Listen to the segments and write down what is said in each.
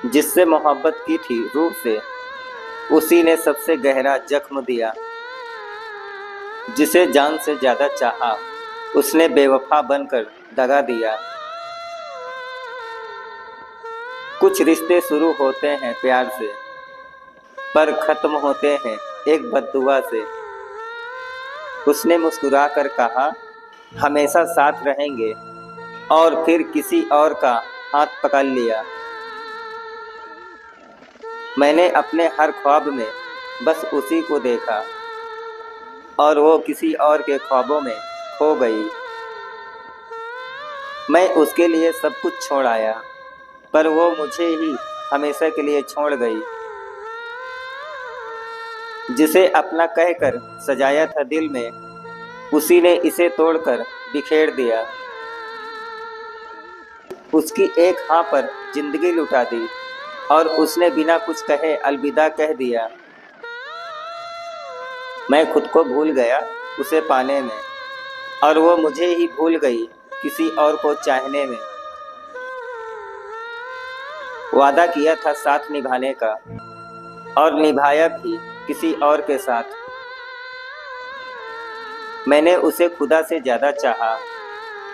जिससे मोहब्बत की थी रूह से, उसी ने सबसे गहरा जख्म दिया। जिसे जान से ज्यादा चाहा, उसने बेवफा बनकर दगा दिया। कुछ रिश्ते शुरू होते हैं प्यार से, पर खत्म होते हैं एक बद्दुआ से। उसने मुस्कुरा कर कहा, हमेशा साथ रहेंगे, और फिर किसी और का हाथ पकड़ लिया। मैंने अपने हर ख्वाब में बस उसी को देखा, और वो किसी और के ख्वाबों में खो गई। मैं उसके लिए सब कुछ छोड़ आया, पर वो मुझे ही हमेशा के लिए छोड़ गई। जिसे अपना कहकर सजाया था दिल में, उसी ने इसे तोड़कर बिखेर दिया। उसकी एक हाँ पर जिंदगी लुटा दी, और उसने बिना कुछ कहे अलविदा कह दिया। मैं खुद को भूल गया उसे पाने में, और वो मुझे ही भूल गई किसी और को चाहने में। वादा किया था साथ निभाने का, और निभाया भी किसी और के साथ। मैंने उसे खुदा से ज्यादा चाहा,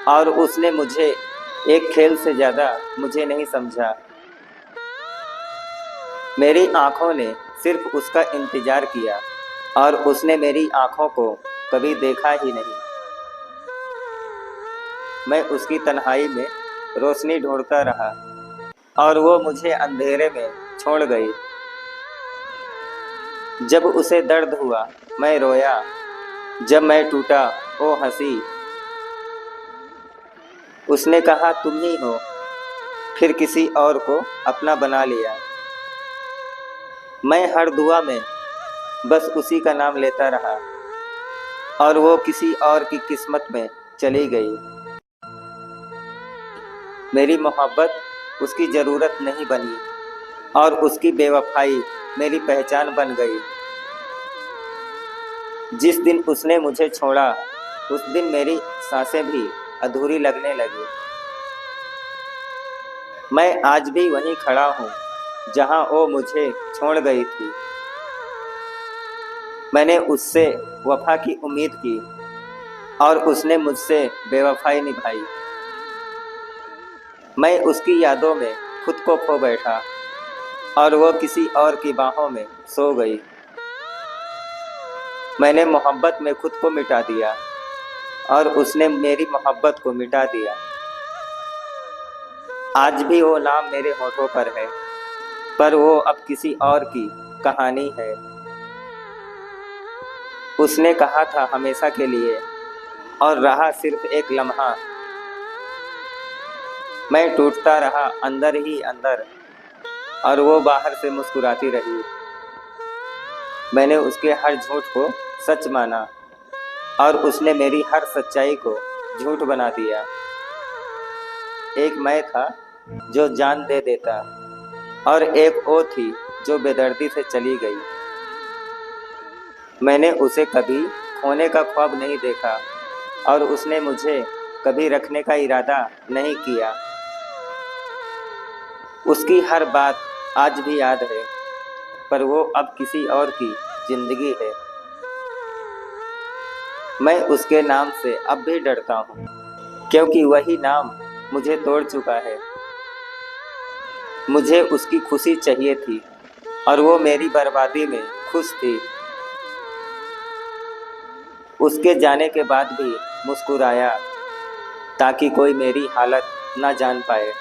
और उसने मुझे एक खेल से ज्यादा मुझे नहीं समझा। मेरी आंखों ने सिर्फ उसका इंतजार किया, और उसने मेरी आंखों को कभी देखा ही नहीं। मैं उसकी तन्हाई में रोशनी ढूंढता रहा, और वो मुझे अंधेरे में छोड़ गई। जब उसे दर्द हुआ मैं रोया, जब मैं टूटा वो हंसी। उसने कहा तुम ही हो, फिर किसी और को अपना बना लिया। मैं हर दुआ में बस उसी का नाम लेता रहा, और वो किसी और की किस्मत में चली गई। मेरी मोहब्बत उसकी ज़रूरत नहीं बनी, और उसकी बेवफाई मेरी पहचान बन गई। जिस दिन उसने मुझे छोड़ा, उस दिन मेरी सांसें भी अधूरी लगने लगी। मैं आज भी वहीं खड़ा हूँ जहाँ वो मुझे छोड़ गई थी। मैंने उससे वफा की उम्मीद की, और उसने मुझसे बेवफाई निभाई। मैं उसकी यादों में खुद को खो बैठा, और वो किसी और की बाहों में सो गई। मैंने मोहब्बत में खुद को मिटा दिया, और उसने मेरी मोहब्बत को मिटा दिया। आज भी वो नाम मेरे होठों पर है, पर वो अब किसी और की कहानी है। उसने कहा था हमेशा के लिए, और रहा सिर्फ एक लम्हा। मैं टूटता रहा अंदर ही अंदर, और वो बाहर से मुस्कुराती रही। मैंने उसके हर झूठ को सच माना, और उसने मेरी हर सच्चाई को झूठ बना दिया। एक मैं था जो जान दे देता, और एक वो थी जो बेदर्दी से चली गई। मैंने उसे कभी खोने का ख्वाब नहीं देखा, और उसने मुझे कभी रखने का इरादा नहीं किया। उसकी हर बात आज भी याद है, पर वो अब किसी और की जिंदगी है। मैं उसके नाम से अब भी डरता हूँ, क्योंकि वही नाम मुझे तोड़ चुका है। मुझे उसकी खुशी चाहिए थी, और वो मेरी बर्बादी में खुश थी। उसके जाने के बाद भी मुस्कुराया, ताकि कोई मेरी हालत ना जान पाए।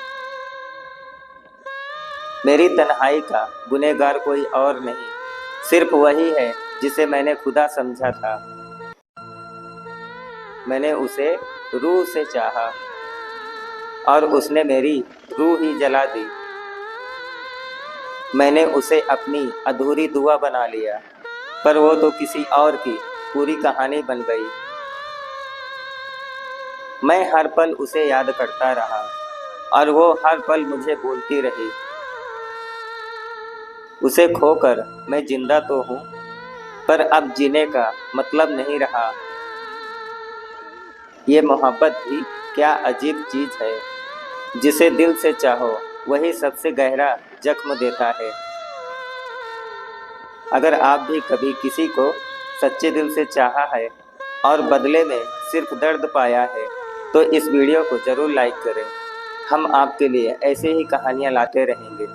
मेरी तन्हाई का गुनहगार कोई और नहीं, सिर्फ वही है जिसे मैंने खुदा समझा था। मैंने उसे रूह से चाहा, और उसने मेरी रूह ही जला दी। मैंने उसे अपनी अधूरी दुआ बना लिया, पर वो तो किसी और की पूरी कहानी बन गई। मैं हर पल उसे याद करता रहा, और वो हर पल मुझे भूलती रही। उसे खोकर मैं जिंदा तो हूँ, पर अब जीने का मतलब नहीं रहा। ये मोहब्बत भी क्या अजीब चीज़ है, जिसे दिल से चाहो वही सबसे गहरा जख्म देता है। अगर आप भी कभी किसी को सच्चे दिल से चाहा है और बदले में सिर्फ दर्द पाया है तो इस वीडियो को ज़रूर लाइक करें। हम आपके लिए ऐसे ही कहानियाँ लाते रहेंगे।